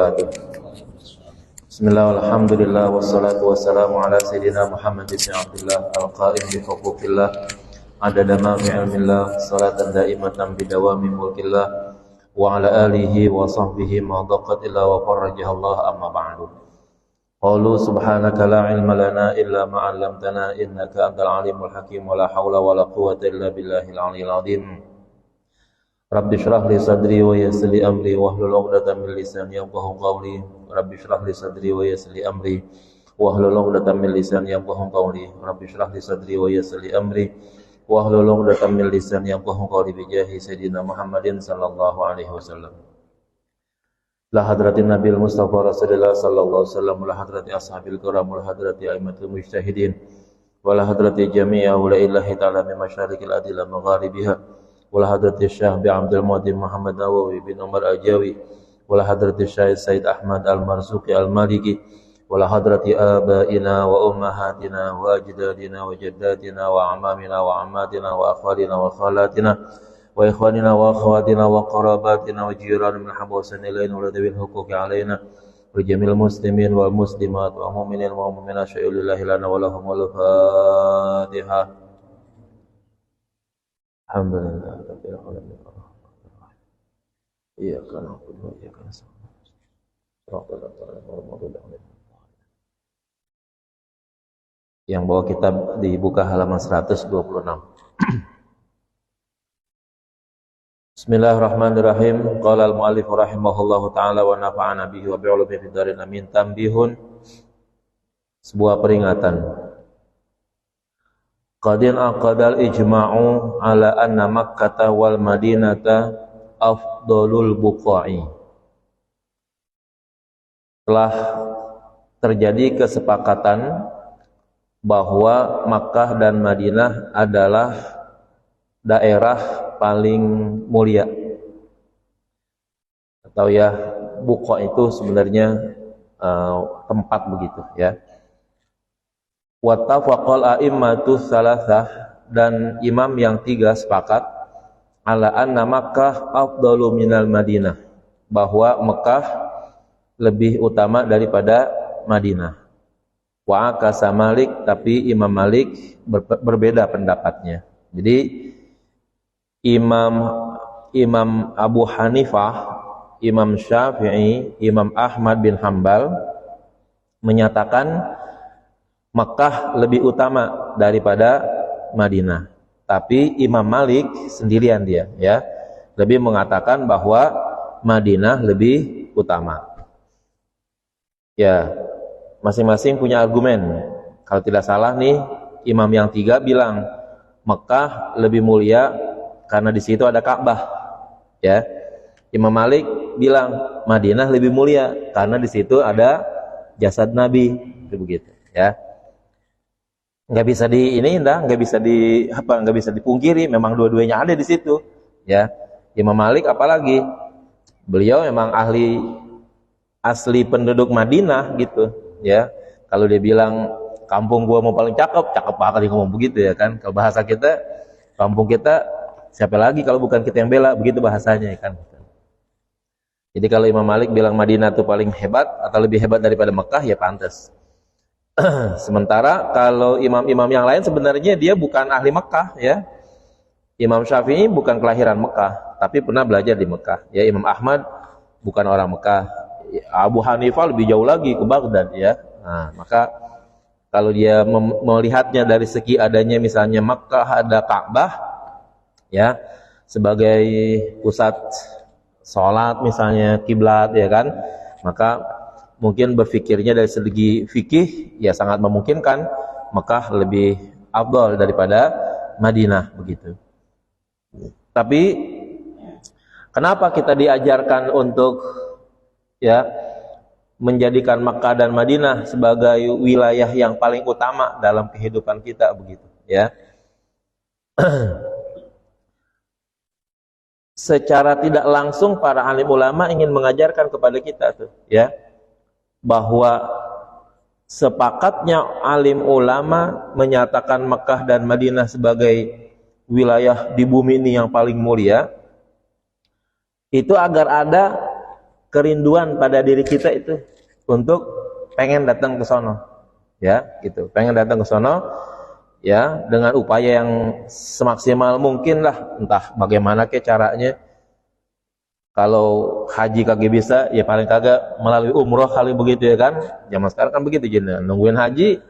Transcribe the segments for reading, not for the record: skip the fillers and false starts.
wabarakatuh. Bismillah, alhamdulillah, wassalatu wassalamu ala sayyidina Muhammad ibn Abdullah al-qa'im bi huquqillah adada ma fi ilmillah salatan daimatan bidawami mulkillah wa ala alihi wa sahbihi ma daqat illa wa farrajahallah amma ba'du. Qalu subhanaka la ilma lana illa ma 'allamtana innaka antal alimul hakim wa la haula wa la quwwata illa billahil aliyyil azim. Rabbi shrah li sadri wa yassir li amri wahlul 'uqdatam min lisani yafqahu qawli. Rabbi shrah li sadri wa yassir li amri wahlul 'uqdatam min lisani yafqahu qawli. Rabbi shrah li sadri wa yassir li amri wahlul 'uqdatam min lisani yafqahu qawli bi jahi sayyidina Muhammadin sallallahu alaihi wasallam. La hadratin Nabil Mustafa Rasulullah sallallahu alaihi wasallam, la hadrati ashabil kiram, la hadrati aimatul mujtahidin, wa la hadrati jami'a ulaillahi ta'ala min masyariqil adila magharibiha. Wala hadrati Syekh bi Abdul Muhdim Muhammad Nawawi bin Umar Al-Jawi, wala hadrati Syekh Said Ahmad Al-Marzuqi Al-Maliki, wala hadrati abaina wa ummahatina wa ajdadina wa jaddatina wa amamina wa ammatina wa akhwalina wa khalatina wa ikhwanina wa akhwatina wa qarabatina wa jiran min habasan ilaina wa dabil huquqi alaina wa jamil muslimin wal muslimat wa mu'minin wa mu'minat syai'ulillahi lana wa lahum wal Fatihah. Alhamdulillah rabbil alamin. Iyyaka na'budu wa iyyaka nasta'in. Shiratal ladzina yang bawa kitab dibuka halaman 126. Bismillahirrahmanirrahim. Qala al-mu'allif rahimahullahu taala wa nafa'ana bihi wa bi'ulumihi fid dharin amin. Tambihun, sebuah peringatan. Qadin aqadal ijma'u ala anna Makkah wal Madinata afdalul buqa'i. Telah terjadi kesepakatan bahwa Makkah dan Madinah adalah daerah paling mulia. Atau ya, buqa itu sebenarnya tempat begitu ya. Wattafaqal a'immatu salasah, dan imam yang tiga sepakat ala anna Makkah afdalu minal Madinah, bahwa Mekah lebih utama daripada Madinah. Wa akasa Malik, tapi Imam Malik berbeda pendapatnya. Jadi Imam Abu Hanifah, Imam Syafi'i, Imam Ahmad bin Hambal menyatakan Makkah lebih utama daripada Madinah. Tapi Imam Malik sendirian dia ya, lebih mengatakan bahwa Madinah lebih utama. Ya, masing-masing punya argumen. Kalau tidak salah nih, imam yang tiga bilang Makkah lebih mulia karena di situ ada Ka'bah. Ya. Imam Malik bilang Madinah lebih mulia karena di situ ada jasad Nabi, begitu ya. Nggak bisa dipungkiri, memang dua-duanya ada di situ ya. Imam Malik apalagi, beliau memang asli penduduk Madinah gitu ya. Kalau dia bilang kampung gua mau paling cakep banget dia ngomong begitu ya kan. Kalau bahasa kita, kampung kita siapa lagi kalau bukan kita yang bela, begitu bahasanya ya kan. Jadi kalau Imam Malik bilang Madinah itu paling hebat atau lebih hebat daripada Mekah, ya pantas. Sementara kalau imam-imam yang lain sebenarnya dia bukan ahli Mekah ya. Imam Syafi'i bukan kelahiran Mekah, tapi pernah belajar di Mekah. Ya, Imam Ahmad bukan orang Mekah. Abu Hanifah lebih jauh lagi ke Baghdad ya. Nah, maka kalau dia melihatnya dari segi adanya misalnya Mekah ada Ka'bah ya sebagai pusat sholat misalnya, kiblat ya kan, maka mungkin berfikirnya dari segi fikih ya sangat memungkinkan Mekah lebih afdal daripada Madinah begitu. Tapi kenapa kita diajarkan untuk ya menjadikan Mekah dan Madinah sebagai wilayah yang paling utama dalam kehidupan kita begitu ya? Secara tidak langsung para alim ulama ingin mengajarkan kepada kita tuh ya, bahwa sepakatnya alim ulama menyatakan Mekah dan Madinah sebagai wilayah di bumi ini yang paling mulia, itu agar ada kerinduan pada diri kita itu untuk pengen datang ke sono, ya, gitu. Pengen datang ke sono, ya, dengan upaya yang semaksimal mungkin lah, entah bagaimana ke caranya. Kalau haji kagak bisa, ya paling kagak melalui umroh kali begitu ya kan. Zaman sekarang kan begitu jadi nungguin haji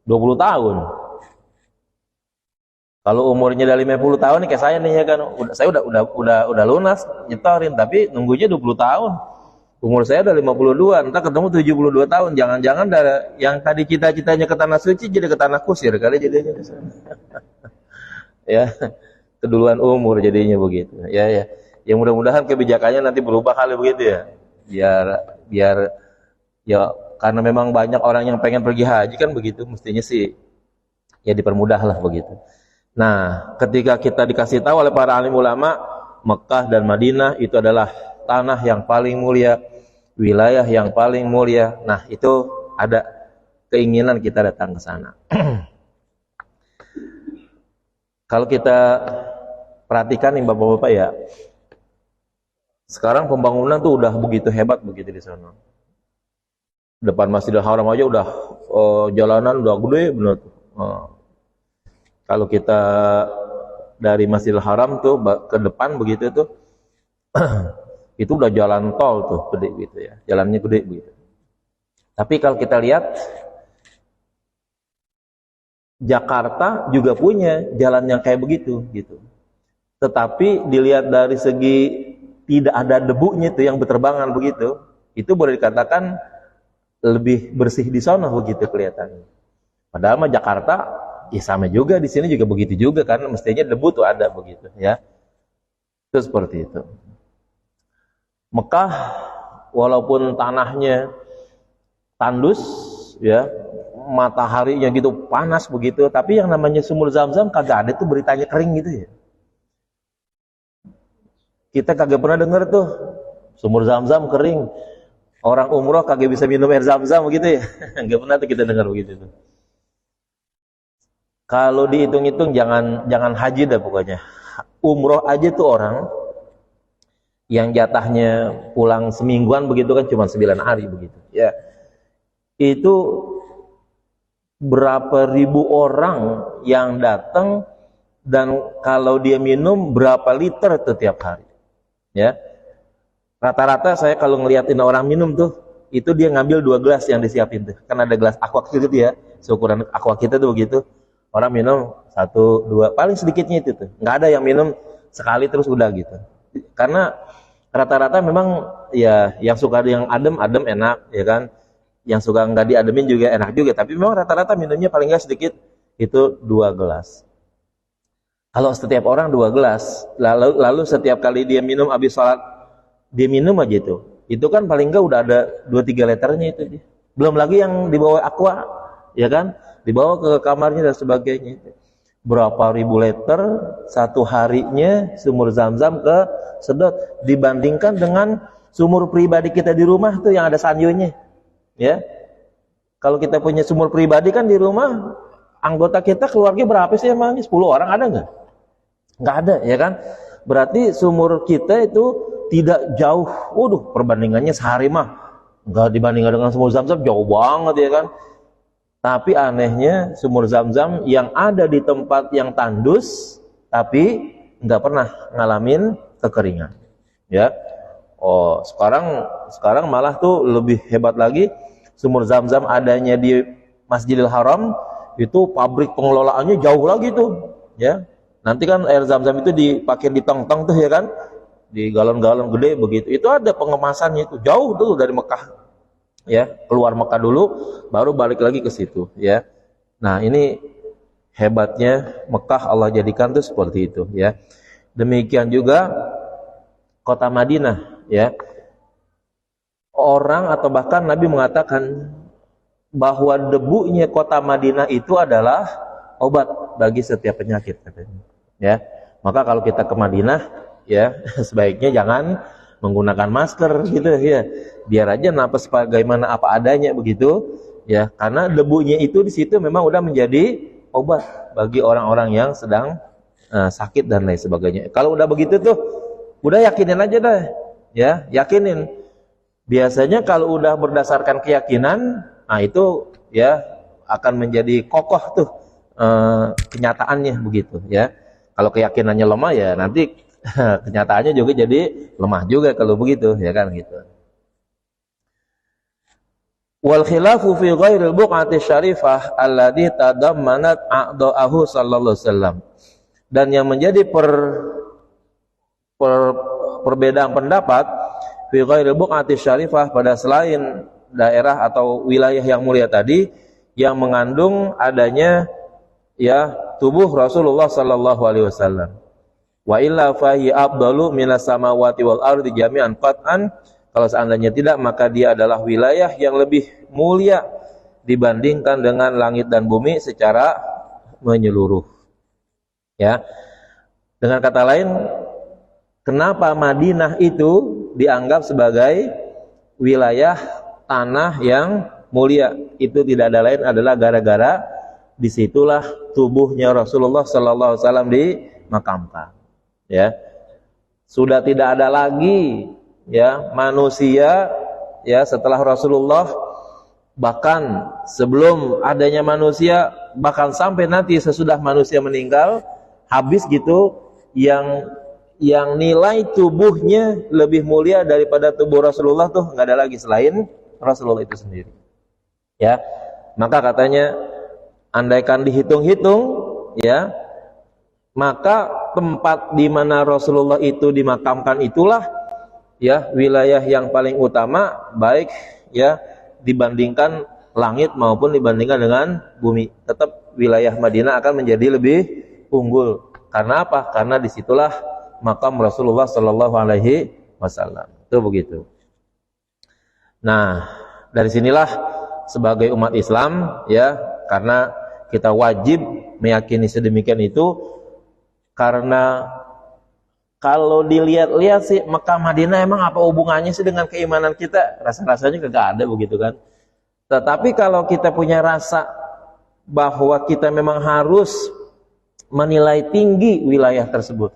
20 tahun. Kalau umurnya udah 50 tahun nih kayak saya nih ya kan, saya udah lunas nyetorin, tapi nunggunya 20 tahun. Umur saya udah 52, entar ketemu 72 tahun. Jangan-jangan yang tadi cita-citanya ke tanah suci jadi ke tanah kusir kali jadinya. Ya, keduluan umur jadinya begitu. Ya ya. Ya mudah-mudahan kebijakannya nanti berubah kali begitu ya. Biar ya, karena memang banyak orang yang pengen pergi haji kan begitu, mestinya sih ya dipermudah lah begitu. Nah, ketika kita dikasih tahu oleh para alim ulama, Mekah dan Madinah itu adalah tanah yang paling mulia, wilayah yang paling mulia. Nah, itu ada keinginan kita datang ke sana. Kalau kita perhatikan nih Bapak-bapak ya, sekarang pembangunan tuh udah begitu hebat begitu di sana. Depan Masjidil Haram aja udah jalanan udah gede bener tuh. Kalau kita dari Masjidil Haram tuh ke depan begitu tuh itu udah jalan tol tuh gede gitu ya. Jalannya gede begitu. Tapi kalau kita lihat Jakarta juga punya jalan yang kayak begitu gitu. Tetapi dilihat dari segi tidak ada debunya itu yang berterbangan begitu, itu boleh dikatakan lebih bersih di sana begitu kelihatannya. Padahal mah Jakarta ya sama juga, di sini juga begitu juga kan, mestinya debu tuh ada begitu ya. Itu seperti itu. Mekah walaupun tanahnya tandus ya, mataharinya gitu panas begitu, tapi yang namanya sumur Zam-Zam kagak ada tuh beritanya kering gitu ya. Kita kagak pernah dengar tuh sumur Zam-Zam kering, orang umroh kagak bisa minum air Zam-Zam begitu ya. Enggak pernah tuh kita dengar begitu tuh. Kalau dihitung-hitung jangan haji dah pokoknya. Umroh aja tuh orang yang jatahnya pulang semingguan begitu kan cuma 9 hari begitu. Ya. Itu berapa ribu orang yang datang, dan kalau dia minum berapa liter tuh tiap hari. Ya, rata-rata saya kalau ngeliatin orang minum tuh, itu dia ngambil 2 gelas yang disiapin tuh, kan ada gelas aqua gitu ya, seukuran aqua kita tuh begitu, orang minum 1, 2, paling sedikitnya itu tuh, nggak ada yang minum sekali terus udah gitu, karena rata-rata memang ya yang suka yang adem enak ya kan, yang suka nggak diademin juga enak juga, tapi memang rata-rata minumnya paling nggak sedikit itu 2 gelas. Kalau setiap orang 2 gelas, lalu setiap kali dia minum habis sholat, dia minum aja itu kan paling enggak udah ada 2-3 liternya itu dia. Belum lagi yang dibawa aqua, ya kan, dibawa ke kamarnya dan sebagainya. Berapa ribu liter satu harinya sumur Zam-Zam ke sedot, dibandingkan dengan sumur pribadi kita di rumah tuh yang ada sanyonya, ya. Kalau kita punya sumur pribadi kan di rumah, anggota kita keluarga berapa sih emangnya? 10 orang ada nggak? Nggak ada ya kan, berarti sumur kita itu tidak jauh, waduh perbandingannya sehari mah nggak dibandingkan dengan sumur Zam-Zam, jauh banget ya kan. Tapi anehnya sumur Zam-Zam yang ada di tempat yang tandus tapi nggak pernah ngalamin kekeringan ya. Oh sekarang malah tuh lebih hebat lagi, sumur Zam-Zam adanya di Masjidil Haram itu pabrik pengelolaannya jauh lagi tuh ya. Nanti kan air Zam-Zam itu dipakai di tong-tong tuh ya kan, di galon-galon gede begitu. Itu ada pengemasannya itu jauh tuh dari Mekah, ya keluar Mekah dulu, baru balik lagi ke situ, ya. Nah ini hebatnya Mekah, Allah jadikan tuh seperti itu, ya. Demikian juga kota Madinah, ya. Orang atau bahkan Nabi mengatakan bahwa debunya kota Madinah itu adalah obat bagi setiap penyakit katanya. Ya, maka kalau kita ke Madinah ya sebaiknya jangan menggunakan masker gitu ya, biar aja napas bagaimana apa adanya begitu ya, karena debunya itu di situ memang udah menjadi obat bagi orang-orang yang sedang sakit dan lain sebagainya. Kalau udah begitu tuh udah yakinin aja dah ya, yakinin Biasanya kalau udah berdasarkan keyakinan, nah itu ya akan menjadi kokoh tuh kenyataannya begitu ya. Kalau keyakinannya lemah ya nanti kenyataannya juga jadi lemah juga kalau begitu ya kan gitu. Wal khilafu fi ghairil buq'ati syarifah alladhi tadammanat a'da'ahu sallallahu alaihi wasallam. Dan yang menjadi perbedaan pendapat fi ghairil buq'ati syarifah pada selain daerah atau wilayah yang mulia tadi yang mengandung adanya ya tubuh Rasulullah sallallahu alaihi wasallam. Wa illa fahi afdalu minas samawati wal ardi jami'an qat'an. Kalau seandainya tidak, maka dia adalah wilayah yang lebih mulia dibandingkan dengan langit dan bumi secara menyeluruh. Ya. Dengan kata lain, kenapa Madinah itu dianggap sebagai wilayah tanah yang mulia? Itu tidak ada lain adalah gara-gara disitulah tubuhnya Rasulullah sallallahu alaihi wasallam dimakamkan. Ya. Sudah tidak ada lagi ya manusia ya setelah Rasulullah, bahkan sebelum adanya manusia, bahkan sampai nanti sesudah manusia meninggal habis gitu, yang nilai tubuhnya lebih mulia daripada tubuh Rasulullah tuh nggak ada lagi selain Rasulullah itu sendiri. Ya, maka katanya andaikan dihitung-hitung ya, maka tempat di mana Rasulullah itu dimakamkan itulah ya wilayah yang paling utama, baik ya dibandingkan langit maupun dibandingkan dengan bumi. Tetap wilayah Madinah akan menjadi lebih unggul. Karena apa? Karena disitulah makam Rasulullah Sallallahu Alaihi Wasallam. Itu begitu. Nah, dari sinilah sebagai umat Islam ya, karena kita wajib meyakini sedemikian itu, karena kalau dilihat-lihat sih Mekah Madinah emang apa hubungannya sih dengan keimanan kita? Rasa-rasanya kagak ada begitu kan. Tetapi kalau kita punya rasa bahwa kita memang harus menilai tinggi wilayah tersebut,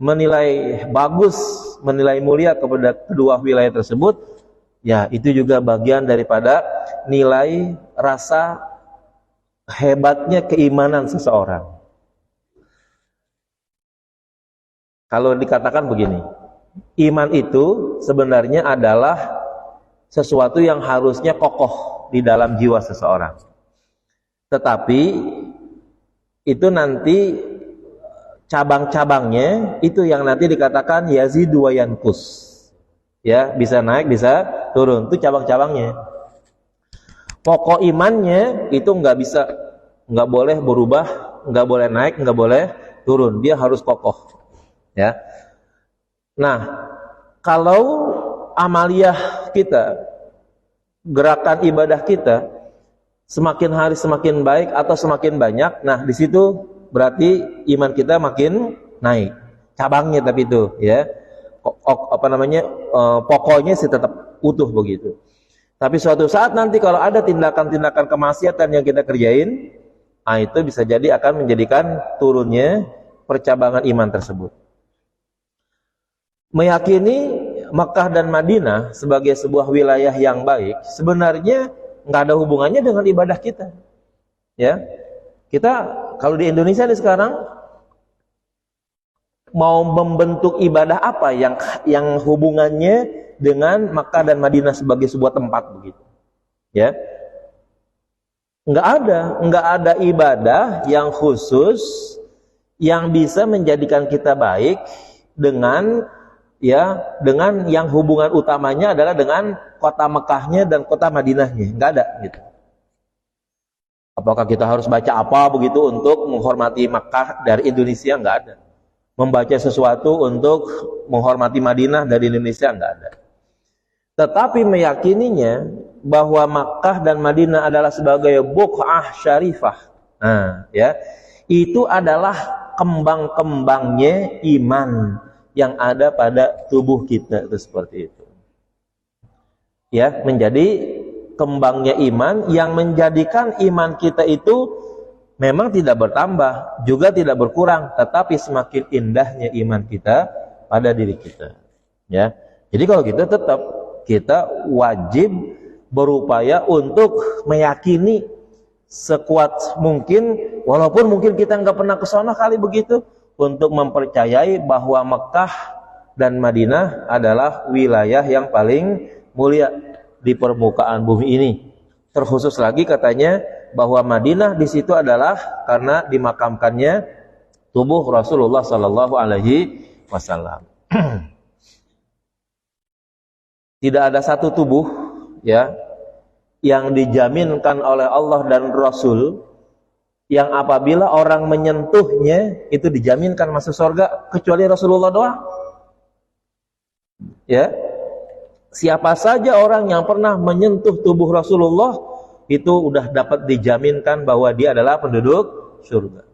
menilai bagus, menilai mulia kepada kedua wilayah tersebut, ya itu juga bagian daripada nilai rasa hebatnya keimanan seseorang. Kalau dikatakan begini, iman itu sebenarnya adalah sesuatu yang harusnya kokoh di dalam jiwa seseorang. Tetapi itu nanti cabang-cabangnya itu yang nanti dikatakan yazidu wa yanqus. Ya, bisa naik, bisa turun. Itu cabang-cabangnya. Pokok imannya itu nggak boleh berubah, nggak boleh naik, nggak boleh turun. Dia harus kokoh. Ya. Nah, kalau amaliyah kita, gerakan ibadah kita semakin hari semakin baik atau semakin banyak, nah di situ berarti iman kita makin naik. Cabangnya tapi itu, ya. Pokoknya sih tetap utuh begitu. Tapi suatu saat nanti kalau ada tindakan-tindakan kemaksiatan yang kita kerjain, nah itu bisa jadi akan menjadikan turunnya percabangan iman tersebut. Meyakini Makkah dan Madinah sebagai sebuah wilayah yang baik sebenarnya nggak ada hubungannya dengan ibadah kita. Ya, kita kalau di Indonesia nih sekarang mau membentuk ibadah apa yang hubungannya dengan Makkah dan Madinah sebagai sebuah tempat begitu. Ya, nggak ada ibadah yang khusus yang bisa menjadikan kita baik dengan yang hubungan utamanya adalah dengan kota Mekahnya dan kota Madinahnya. Nggak ada gitu. Apakah kita harus baca apa begitu untuk menghormati Mekah dari Indonesia? Nggak ada. Membaca sesuatu untuk menghormati Madinah dari Indonesia? Nggak ada. Tetapi meyakininya bahwa Mekah dan Madinah adalah sebagai buq'ah syarifah. Nah, ya. Itu adalah kembang-kembangnya iman yang ada pada tubuh kita, itu seperti itu. Ya, menjadi kembangnya iman yang menjadikan iman kita itu memang tidak bertambah, juga tidak berkurang, tetapi semakin indahnya iman kita pada diri kita. Ya. Jadi kalau kita tetap kita wajib berupaya untuk meyakini sekuat mungkin, walaupun mungkin kita nggak pernah ke sana kali begitu, untuk mempercayai bahwa Mekah dan Madinah adalah wilayah yang paling mulia di permukaan bumi ini. Terkhusus lagi katanya bahwa Madinah di situ adalah karena dimakamkannya tubuh Rasulullah Sallallahu Alaihi Wasallam. Tidak ada satu tubuh ya yang dijaminkan oleh Allah dan Rasul yang apabila orang menyentuhnya itu dijaminkan masuk surga kecuali Rasulullah doang. Ya. Siapa saja orang yang pernah menyentuh tubuh Rasulullah itu udah dapat dijaminkan bahwa dia adalah penduduk surga.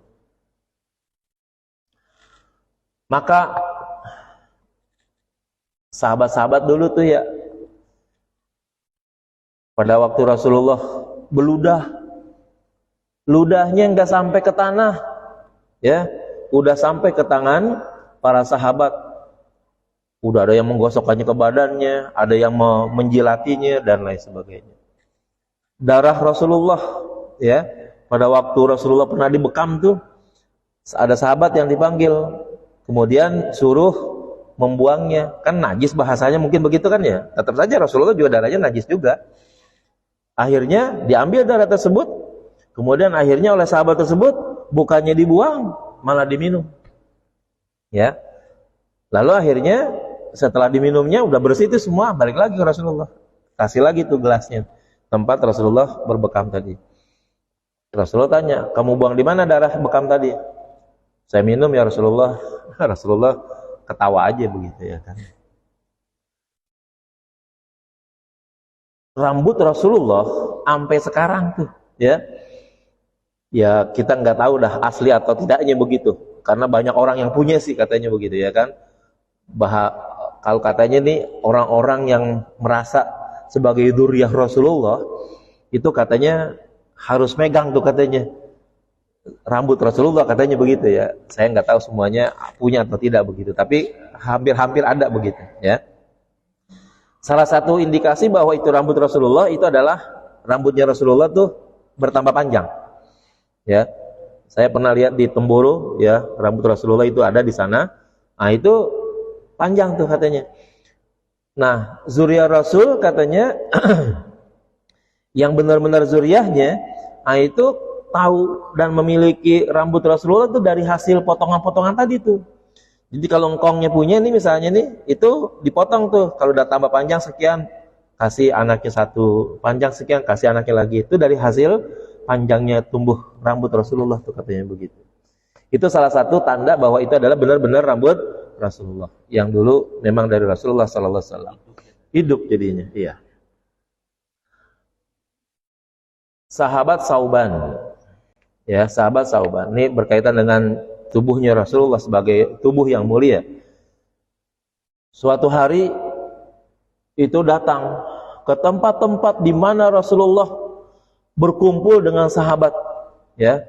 Maka sahabat-sahabat dulu tuh ya, pada waktu Rasulullah beludah, ludahnya nggak sampai ke tanah, ya, udah sampai ke tangan para sahabat. Udah ada yang menggosokkannya ke badannya, ada yang menjilatinya dan lain sebagainya. Darah Rasulullah, ya, pada waktu Rasulullah pernah dibekam tuh, ada sahabat yang dipanggil, kemudian suruh membuangnya. Kan najis bahasanya mungkin begitu kan ya. Tetap saja Rasulullah juga darahnya najis juga. Akhirnya diambil darah tersebut, kemudian akhirnya oleh sahabat tersebut bukannya dibuang, malah diminum. Ya. Lalu akhirnya setelah diminumnya udah bersih itu semua, balik lagi ke Rasulullah. Kasih lagi tuh gelasnya tempat Rasulullah berbekam tadi. Rasulullah tanya, "Kamu buang di mana darah bekam tadi?" "Saya minum ya Rasulullah." Rasulullah ketawa aja begitu ya kan. Rambut Rasulullah sampai sekarang tuh ya. Ya kita nggak tahu dah asli atau tidaknya begitu. Karena banyak orang yang punya sih katanya begitu ya kan. Kalau katanya nih orang-orang yang merasa sebagai dzurriyyah Rasulullah itu katanya harus megang tuh katanya rambut Rasulullah katanya begitu ya. Saya nggak tahu semuanya punya atau tidak begitu, tapi hampir-hampir ada begitu ya. Salah satu indikasi bahwa itu rambut Rasulullah itu adalah rambutnya Rasulullah tuh bertambah panjang. Ya. Saya pernah lihat di Temboro ya, rambut Rasulullah itu ada di sana. Nah, itu panjang tuh katanya. Nah, zuriyah Rasul katanya yang benar-benar zuriyahnya, nah itu tahu dan memiliki rambut Rasulullah itu dari hasil potongan-potongan tadi tuh. Jadi kalau engkongnya punya nih misalnya nih, itu dipotong tuh. Kalau udah tambah panjang sekian, kasih anaknya satu, panjang sekian, kasih anaknya lagi. Itu dari hasil panjangnya tumbuh rambut Rasulullah tuh katanya begitu. Itu salah satu tanda bahwa itu adalah benar-benar rambut Rasulullah yang dulu memang dari Rasulullah sallallahu alaihi wasallam. Hidup jadinya, iya. Sahabat Sauban. Ya, sahabat Sauban. Ini berkaitan dengan tubuhnya Rasulullah sebagai tubuh yang mulia. Suatu hari itu datang ke tempat-tempat di mana Rasulullah berkumpul dengan sahabat, ya.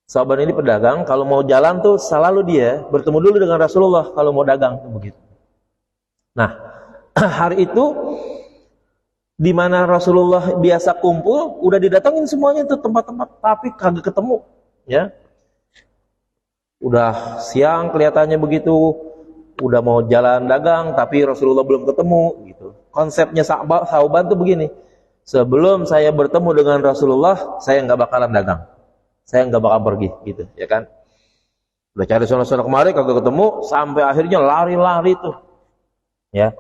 Sahabat ini pedagang, kalau mau jalan tuh selalu dia bertemu dulu dengan Rasulullah kalau mau dagang begitu. Nah, hari itu di mana Rasulullah biasa kumpul, udah didatangin semuanya tuh tempat-tempat, tapi kagak ketemu, ya. Udah siang kelihatannya begitu, udah mau jalan dagang, tapi Rasulullah belum ketemu, gitu. Konsepnya sahabat tuh begini, sebelum saya bertemu dengan Rasulullah, saya nggak bakalan dagang. Saya nggak bakal pergi, gitu, ya kan? Udah cari sana-sana kemari, kagak ketemu, sampai akhirnya lari-lari tuh, ya.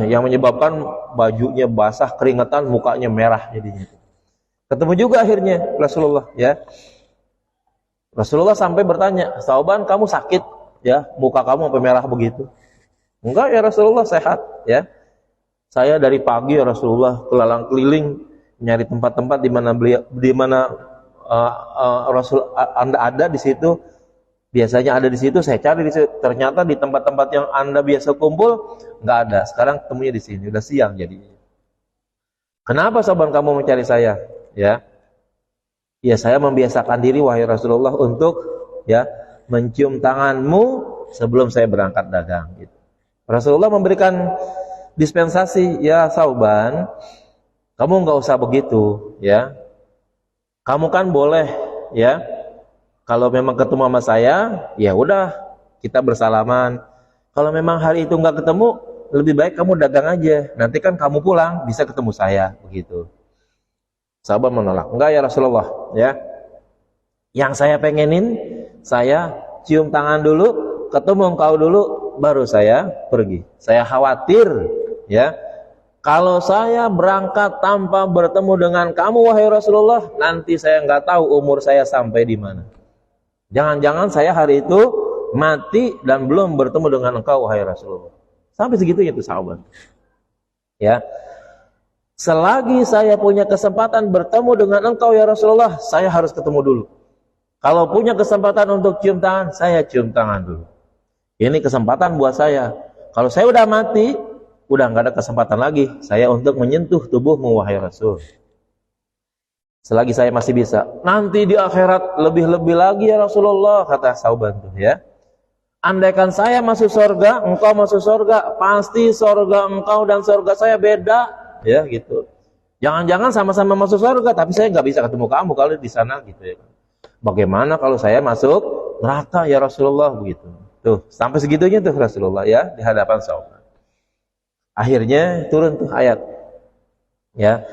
Yang menyebabkan bajunya basah, keringetan, mukanya merah jadinya. Ketemu juga akhirnya Rasulullah, ya. Rasulullah sampai bertanya, "Sauban, kamu sakit, ya? Muka kamu sampai merah begitu?" "Enggak ya Rasulullah, sehat, ya. Saya dari pagi ya Rasulullah kelalang keliling nyari tempat-tempat di mana Rasul Anda ada di situ, biasanya ada di situ, saya cari di situ. Ternyata di tempat-tempat yang Anda biasa kumpul nggak ada. Sekarang ketemunya di sini, udah siang jadinya." "Kenapa sahabat kamu mencari saya?" "Ya, ya saya membiasakan diri wahai Rasulullah untuk ya mencium tanganmu sebelum saya berangkat dagang." Gitu. Rasulullah memberikan dispensasi, ya Sauban, kamu nggak usah begitu, ya. Kamu kan boleh, ya. Kalau memang ketemu sama saya, ya udah kita bersalaman. Kalau memang hari itu nggak ketemu, lebih baik kamu dagang aja. Nanti kan kamu pulang bisa ketemu saya, begitu. Sahabat menolak. Enggak ya Rasulullah, ya. Yang saya pengenin, saya cium tangan dulu, ketemu engkau dulu, baru saya pergi. Saya khawatir, ya. Kalau saya berangkat tanpa bertemu dengan kamu, wahai Rasulullah, nanti saya nggak tahu umur saya sampai di mana. Jangan-jangan saya hari itu mati dan belum bertemu dengan engkau, wahai Rasulullah. Sampai segitunya itu sahabat. Ya. Selagi saya punya kesempatan bertemu dengan engkau ya Rasulullah, saya harus ketemu dulu. Kalau punya kesempatan untuk cium tangan, saya cium tangan dulu. Ini kesempatan buat saya. Kalau saya udah mati, udah nggak ada kesempatan lagi saya untuk menyentuh tubuhmu, wahai Rasul. Selagi saya masih bisa. Nanti di akhirat lebih-lebih lagi ya Rasulullah, kata Sauban tuh, ya. Andaikan saya masuk surga, engkau masuk surga, pasti surga engkau dan surga saya beda, ya gitu. Jangan-jangan sama-sama masuk surga, tapi saya nggak bisa ketemu kamu kalau di sana, gitu ya. Bagaimana kalau saya masuk neraka ya Rasulullah, begitu. Tuh, sampai segitunya tuh Rasulullah, ya, di hadapan Sauban. Akhirnya turun tuh ayat, ya.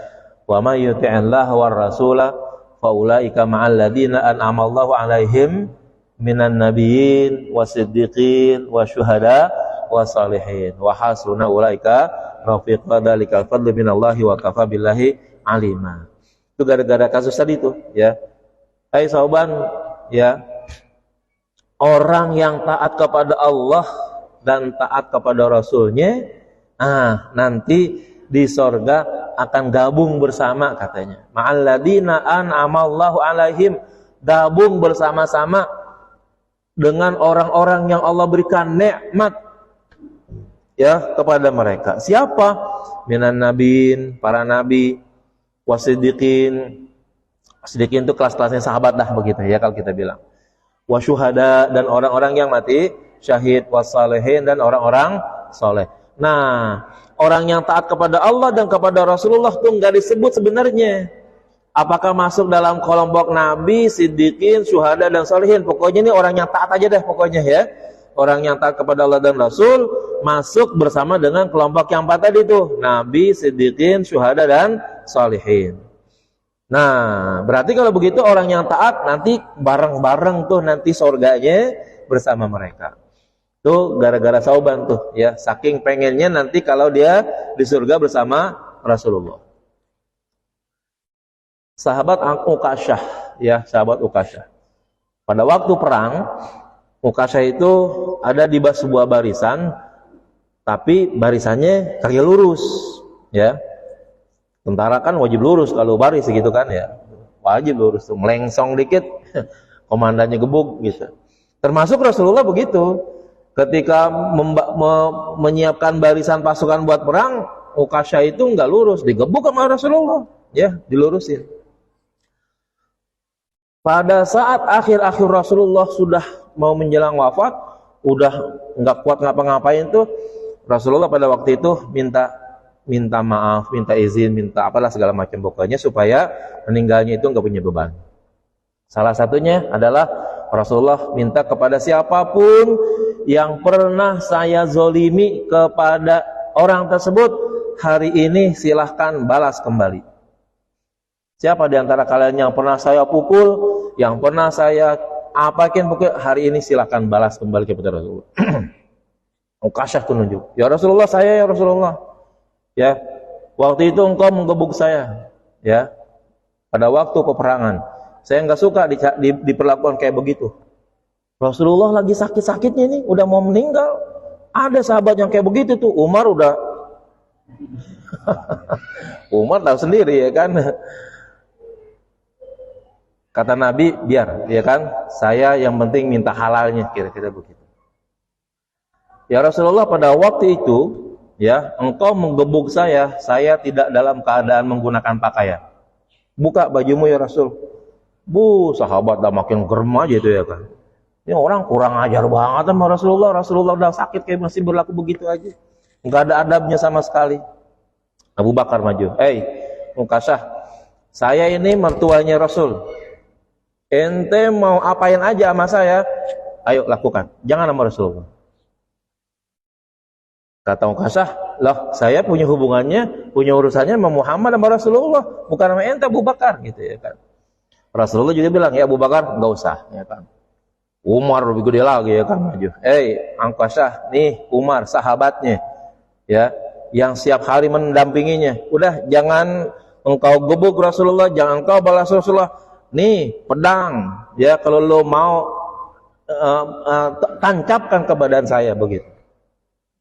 Wa may yuti'illah war rasula fa ulaika ma'al ladina an'ama Allahu 'alaihim minan nabiyyin wasiddiqin wasyuhada wasalihin wa hasuna ulaika rafiqa, dzalikal fadlu minallahi wa kafa billahi alima. Itu gara-gara kasus tadi itu, ya. Hai Sauban, ya. Orang yang taat kepada Allah dan taat kepada Rasulnya, nanti di sorga akan gabung bersama, katanya. Ma'alladina an'amallahu alaihim, gabung bersama-sama dengan orang-orang yang Allah berikan nikmat, ya, kepada mereka. Siapa? Minan nabiin, para nabi, wasiddiqin. Siddiqin itu kelas-kelasnya sahabat dah, begitu ya kalau kita bilang. Wasyuhada, dan orang-orang yang mati syahid, wasalihin, dan orang-orang soleh. Nah, orang yang taat kepada Allah dan kepada Rasulullah itu nggak disebut sebenarnya. Apakah masuk dalam kelompok nabi, siddiqin, syuhada, dan salihin? Pokoknya ini orang yang taat aja deh, pokoknya, ya. Orang yang taat kepada Allah dan Rasul masuk bersama dengan kelompok yang empat tadi tuh, nabi, siddiqin, syuhada, dan salihin. Nah, berarti kalau begitu orang yang taat nanti bareng-bareng tuh nanti surganya bersama mereka. Tuh gara-gara Sauban tuh, ya, saking pengennya nanti kalau dia di surga bersama Rasulullah. Sahabat Uqasyah, ya, sahabat Uqasyah. Pada waktu perang, Uqasyah itu ada di sebuah barisan, tapi barisannya kaki lurus, ya. Tentara kan wajib lurus kalau baris gitu kan, ya. Wajib lurus tuh, melengsong dikit komandannya gebuk gitu. Termasuk Rasulullah begitu. Ketika menyiapkan barisan pasukan buat perang, Uqasyah itu nggak lurus, digebuk sama Rasulullah, ya, dilurusin. Pada saat akhir-akhir Rasulullah sudah mau menjelang wafat, udah nggak kuat ngapa-ngapain tuh, Rasulullah pada waktu itu minta maaf, minta izin, minta apalah segala macam pokoknya supaya meninggalnya itu nggak punya beban. Salah satunya adalah Rasulullah minta kepada siapapun yang pernah saya zolimi kepada orang tersebut, hari ini silahkan balas kembali. Siapa di antara kalian yang pernah saya pukul, yang pernah saya apakin pukul, hari ini silahkan balas kembali kepada Rasulullah. Uqasyah tunjuk, ya Rasulullah, saya ya Rasulullah, ya, waktu itu engkau menggebuk saya, ya, pada waktu peperangan. Saya nggak suka diperlakukan kayak begitu. Rasulullah lagi sakit-sakitnya nih, udah mau meninggal. Ada sahabat yang kayak begitu tuh. Umar udah Umar tahu sendiri, ya kan. Kata Nabi, biar, ya kan, saya yang penting minta halalnya, kira-kira begitu. Ya Rasulullah, pada waktu itu, ya, engkau menggebuk saya tidak dalam keadaan menggunakan pakaian. Buka bajumu ya Rasul. Sahabat dah makin gerem aja itu, ya kan. Ini orang kurang ajar banget sama Rasulullah. Rasulullah udah sakit kayak masih berlaku begitu aja. Enggak ada adabnya sama sekali. Abu Bakar maju. Ukasah, saya ini mertuanya Rasul. Ente mau apain aja sama saya, ayo lakukan. Jangan sama Rasulullah. Kata Ukasah, loh saya punya hubungannya, punya urusannya sama Muhammad sama Rasulullah, bukan sama ente Abu Bakar, gitu ya kan. Rasulullah juga bilang, ya Abu Bakar, enggak usah, ya kan. Umar lebih gede lagi ya kan maju. Ukasah, nih Umar sahabatnya, ya, yang setiap hari mendampinginya. Udah, jangan engkau gebuk Rasulullah, jangan engkau balas Rasulullah. Nih pedang, ya, kalau lo mau tancapkan ke badan saya, begitu.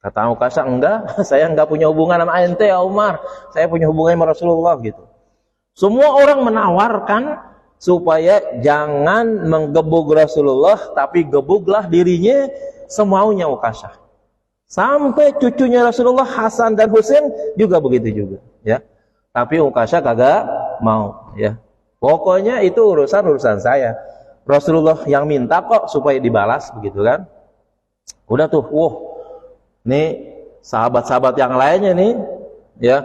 Kata Ukasah, enggak, saya enggak punya hubungan sama ente ya Umar, saya punya hubungan sama Rasulullah, gitu. Semua orang menawarkan supaya jangan menggebuk Rasulullah, tapi gebuklah dirinya semaunya Ukasah. Sampai cucunya Rasulullah Hasan dan Husain juga begitu juga, ya. Tapi Ukasah kagak mau, ya. Pokoknya itu urusan saya. Rasulullah yang minta kok supaya dibalas, begitu kan. Udah tuh, nih sahabat-sahabat yang lainnya nih, ya,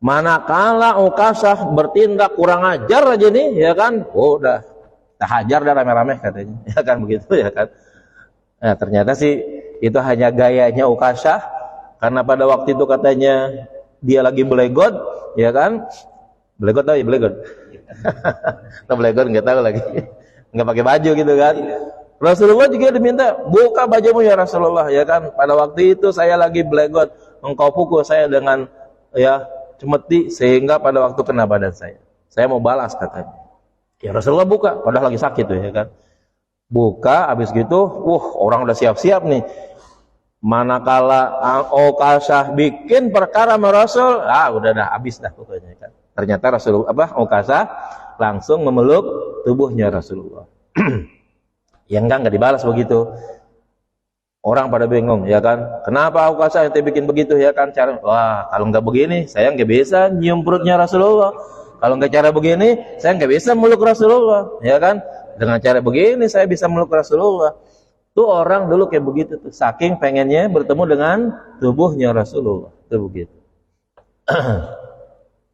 manakala Ukasah bertindak kurang ajar aja nih, ya kan, udah hajar dah rame-rame katanya, ya kan, begitu ya kan. Nah, ternyata sih itu hanya gayanya Ukasah, karena pada waktu itu katanya dia lagi belegot, ya kan, belegot, atau belegot nggak tahu lagi, nggak pakai baju gitu kan. Rasulullah juga diminta, buka bajumu ya Rasulullah, ya kan. Pada waktu itu saya lagi belegot, engkau pukul saya dengan, ya, cemeti sehingga pada waktu kena badan saya mau balas katanya. Ya Rasulullah buka, padahal lagi sakit tuh, ya kan. Buka, habis gitu, orang udah siap-siap nih. Manakala Ukasah bikin perkara sama Rasul, udah dah habis dah pokoknya kan. Ternyata Ukasah langsung memeluk tubuhnya Rasulullah. Ya enggak dibalas begitu. Orang pada bingung, ya kan. Kenapa Ukasah ente bikin begitu, ya kan? Kalau enggak begini, saya enggak bisa nyium perutnya Rasulullah. Kalau enggak cara begini, saya enggak bisa meluk Rasulullah, ya kan? Dengan cara begini saya bisa meluk Rasulullah. Tuh orang dulu kayak begitu tuh, saking pengennya bertemu dengan tubuhnya Rasulullah. Itu begitu.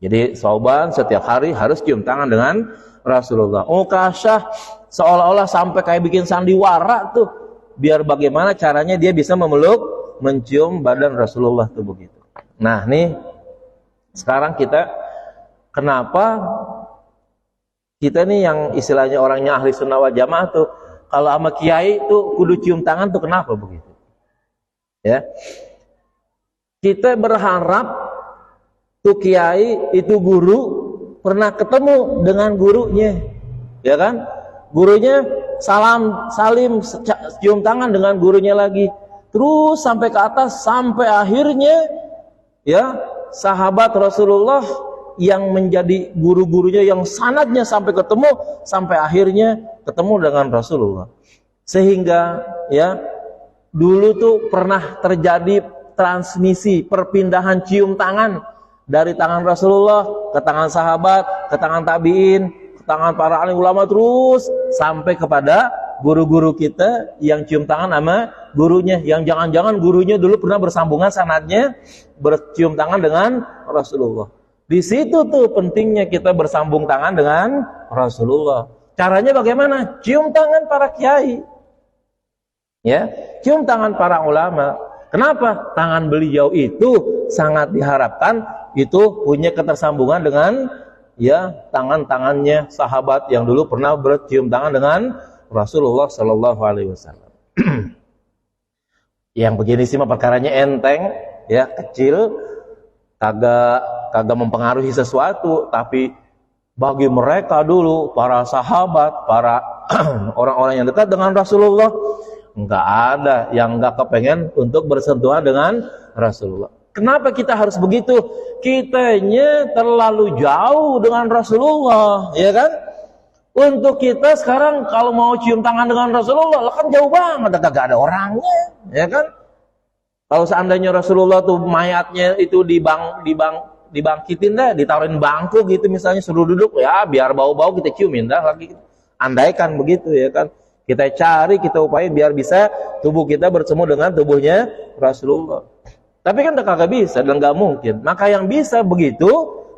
Jadi Sauban setiap hari harus cium tangan dengan Rasulullah. Ukasah seolah-olah sampai kayak bikin sandiwara tuh, biar bagaimana caranya dia bisa mencium badan Rasulullah tuh begitu. Nah nih, sekarang kenapa kita nih yang istilahnya orangnya ahli sunnah wal jamaah tuh, kalau sama kiai tuh kudu cium tangan tuh kenapa begitu? Ya, kita berharap tuh kiai itu guru pernah ketemu dengan gurunya, ya kan? Gurunya salim cium tangan dengan gurunya lagi, terus sampai ke atas, sampai akhirnya, ya, sahabat Rasulullah yang menjadi guru-gurunya yang sanadnya sampai akhirnya ketemu dengan Rasulullah. Sehingga, ya, dulu tuh pernah terjadi transmisi perpindahan cium tangan dari tangan Rasulullah ke tangan sahabat, ke tangan tabi'in, ke tangan para alim ulama, terus sampai kepada guru-guru kita yang cium tangan sama gurunya, yang jangan-jangan gurunya dulu pernah bersambungan sanadnya bercium tangan dengan Rasulullah. Di situ tuh pentingnya kita bersambung tangan dengan Rasulullah. Caranya bagaimana? Cium tangan para kiai, ya, cium tangan para ulama. Kenapa? Tangan beliau itu sangat diharapkan itu punya ketersambungan dengan, ya, tangan-tangannya sahabat yang dulu pernah bercium tangan dengan Rasulullah Shallallahu Alaihi Wasallam. Yang begini sih mah perkaranya enteng, ya, kecil, kagak mempengaruhi sesuatu, tapi bagi mereka dulu para sahabat, para orang-orang yang dekat dengan Rasulullah, enggak ada yang enggak kepengen untuk bersentuhan dengan Rasulullah. Kenapa kita harus begitu? Kitanya terlalu jauh dengan Rasulullah, ya kan? Untuk kita sekarang kalau mau cium tangan dengan Rasulullah, kan jauh banget, kagak ada orangnya, ya kan? Kalau seandainya Rasulullah tuh mayatnya itu dibangkitin dah, ditaruhin bangku gitu misalnya, suruh duduk, ya biar bau-bau kita ciumin dah lagi. Andaikan begitu, ya kan? Kita cari, kita upayain biar bisa tubuh kita bertemu dengan tubuhnya Rasulullah. Tapi kan udah kagak bisa dan nggak mungkin. Maka yang bisa begitu,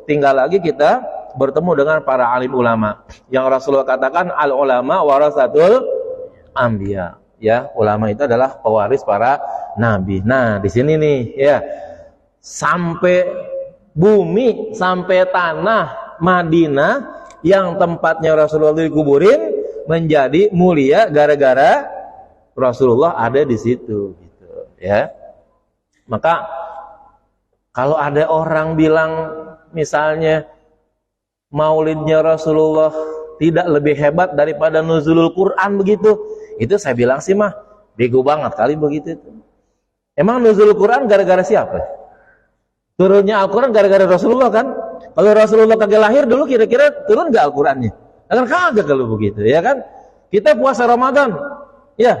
tinggal lagi kita bertemu dengan para alim ulama. Yang Rasulullah katakan al ulama warasatul anbiya. Ya, ulama itu adalah pewaris para nabi. Nah, di sini nih, ya, sampai bumi, sampai tanah Madinah yang tempatnya Rasulullah dikuburin menjadi mulia gara-gara Rasulullah ada di situ, gitu, ya. Maka kalau ada orang bilang misalnya maulidnya Rasulullah tidak lebih hebat daripada nuzulul Quran begitu, itu saya bilang sih mah bego banget kali begitu. Emang nuzulul Quran gara-gara siapa? Turunnya Al-Quran gara-gara Rasulullah kan? Kalau Rasulullah kagak lahir dulu kira-kira turun gak Al-Qurannya? Akan kagak kalau begitu, ya kan? Kita puasa Ramadan, ya.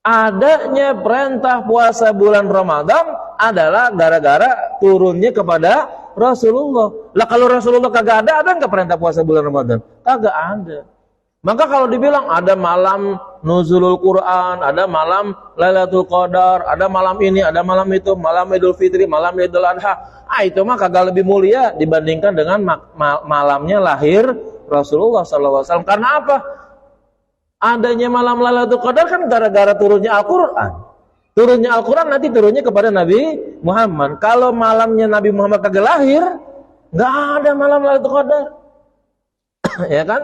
Adanya perintah puasa bulan Ramadan adalah gara-gara turunnya kepada Rasulullah. Lah kalau Rasulullah kagak ada nggak perintah puasa bulan Ramadan? Kagak ada. Maka kalau dibilang ada malam nuzulul Quran, ada malam Lailatul Qadar, ada malam ini, ada malam itu, malam Idul Fitri, malam Idul Adha, itu mah kagak lebih mulia dibandingkan dengan malamnya lahir Rasulullah SAW. Karena apa? Adanya malam Lailatul Qadar kan gara-gara turunnya Al-Quran. Turunnya Al-Quran nanti turunnya kepada Nabi Muhammad. Kalau malamnya Nabi Muhammad kagak lahir, nggak ada malam Lailatul Qadar. Ya kan?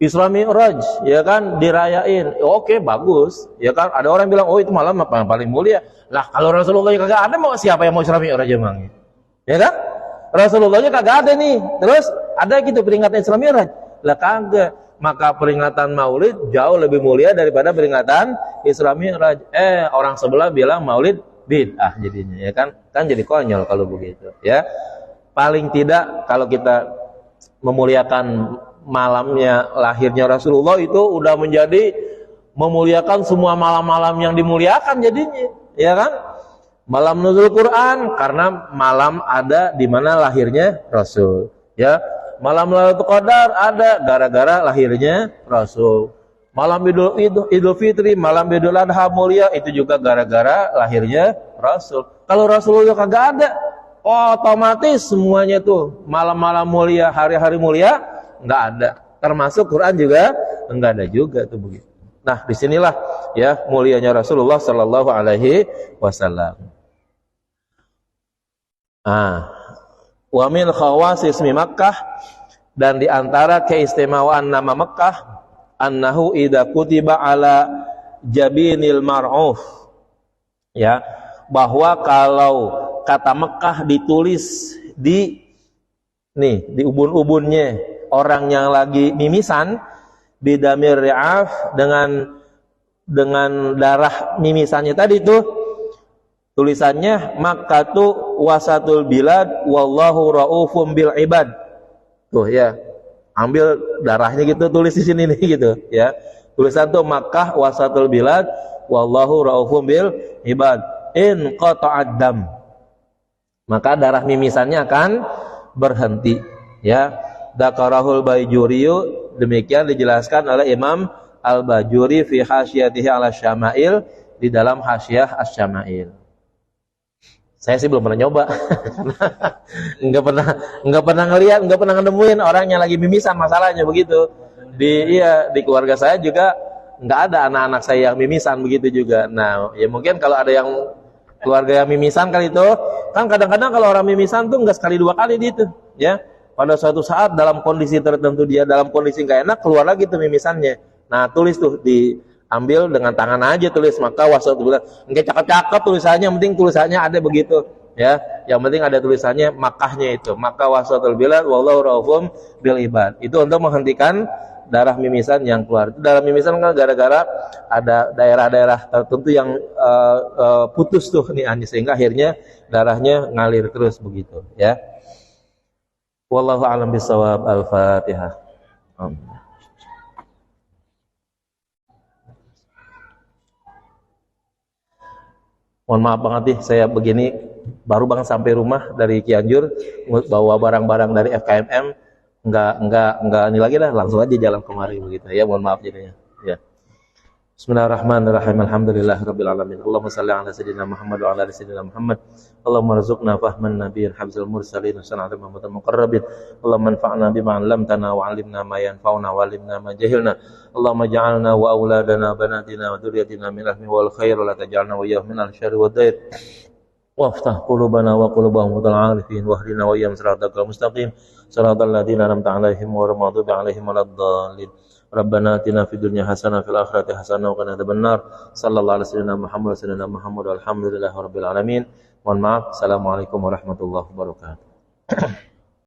Isra Mi'raj, ya kan, dirayain. Oke, bagus. Ya kan, ada orang bilang, oh itu malam apa paling mulia. Lah, kalau Rasulullah kagak ada, mau siapa yang mau Isra Mi'raj emang? Ya kan? Rasulullahnya kagak ada nih. Terus ada gitu peringatan Isra Mi'raj. Lah kagak. Maka peringatan Maulid jauh lebih mulia daripada peringatan Isra Mi'raj. Orang sebelah bilang Maulid bid'ah jadinya, ya kan? Kan jadi konyol kalau begitu, ya. Paling tidak kalau kita memuliakan malamnya lahirnya Rasulullah itu udah menjadi memuliakan semua malam-malam yang dimuliakan jadinya, ya kan? Malam nuzul Quran karena malam ada di mana lahirnya Rasul, ya. Malam Lailatul Qadar ada gara-gara lahirnya Rasul. Malam Idul Fitri, malam Idul Adha mulia itu juga gara-gara lahirnya Rasul. Kalau Rasulullah kagak ada, otomatis semuanya tuh malam-malam mulia, hari-hari mulia nggak ada, termasuk Quran juga nggak ada juga tuh begitu. Nah disinilah ya mulianya Rasulullah Shallallahu Alaihi Wasallam. Wa min khawasis mi Makkah, dan diantara keistimewaan nama Makkah, annahu idza kutiba ala jabinil mar'uf, ya, bahwa kalau kata Makkah ditulis di ubun-ubunnya orang yang lagi mimisan, bidamir ri'af, dengan darah mimisannya tadi tuh tulisannya Makkatu wasatul bilad wallahu raufum bil ibad. Tuh ya, ambil darahnya gitu, tulis di sini nih gitu ya. Tulisan tuh Makkah wasatul bilad wallahu raufum bil ibad. In qata'ad dam, maka darah mimisannya akan berhenti, ya. Dakarahul Bajuriyu, demikian dijelaskan oleh Imam Al-Bajuri fi hasyatihi ala syama'il, di dalam hasyah asy-syama'il. Saya sih belum pernah nyoba. Enggak pernah ngelihat, enggak pernah nemuin orang yang lagi mimisan masalahnya begitu. Di keluarga saya juga enggak ada anak-anak saya yang mimisan begitu juga. Nah, ya mungkin kalau ada yang keluarga yang mimisan kali itu, kan kadang-kadang kalau orang mimisan tuh enggak sekali dua kali gitu, ya. Pada suatu saat dalam kondisi tertentu dia dalam kondisi nggak enak, keluar lagi tuh mimisannya. Nah tulis tuh, diambil dengan tangan aja tulis, maka wasatul bilad. Nggak cakep-cakep tulisannya, penting tulisannya ada begitu, ya. Yang penting ada tulisannya Makkahnya itu, maka wasatul bilad wallahu raufum bil ibad. Itu untuk menghentikan darah mimisan yang keluar. Itu darah mimisan kan gara-gara ada daerah-daerah tertentu yang putus tuh nih, sehingga akhirnya darahnya ngalir terus begitu, ya. Wallahu a'lam bishawab. Al-Fatihah. Mohon maaf banget nih, saya begini baru banget sampai rumah dari Cianjur, bawa barang-barang dari FKMM, enggak ini lagi lah, langsung aja jalan kemari begitu ya. Mohon maaf jadinya. Ya. Bismillahirrahmanirrahim. Alhamdulillahirabbil alamin. Allahumma shalli ala sayidina Muhammad wa ala ali sayidina Muhammad. Allahumma rzuqna fahman nabiyyin habzal mursalin wa sana'al Muhammadal muqarrabin. Allahumma anfa'na bima 'allamtana wa 'allimna ma yanfa'una wa 'allimna ma jahilna. Allahumma ja'alna wa auladana banatina wa dzurriyyatina min ahli wal khair wa la taj'alna wa iyyahum min al-syarri wad dair. Waftah qulubana wa qulubahum hudal 'arifin wahdina wa iyyahum siratal mustaqim. Siratal ladzina an'amta 'alaihim ghairil maghdubi 'alaihim waladdallin. Rabbana atina fid dunya hasanah fil akhirati hasanah wa qina adzabannar. Sallallahu alaihi wasallam Muhammad walhamdulillahirabbil alamin. Mohon maaf. Assalamualaikum warahmatullahi wabarakatuh.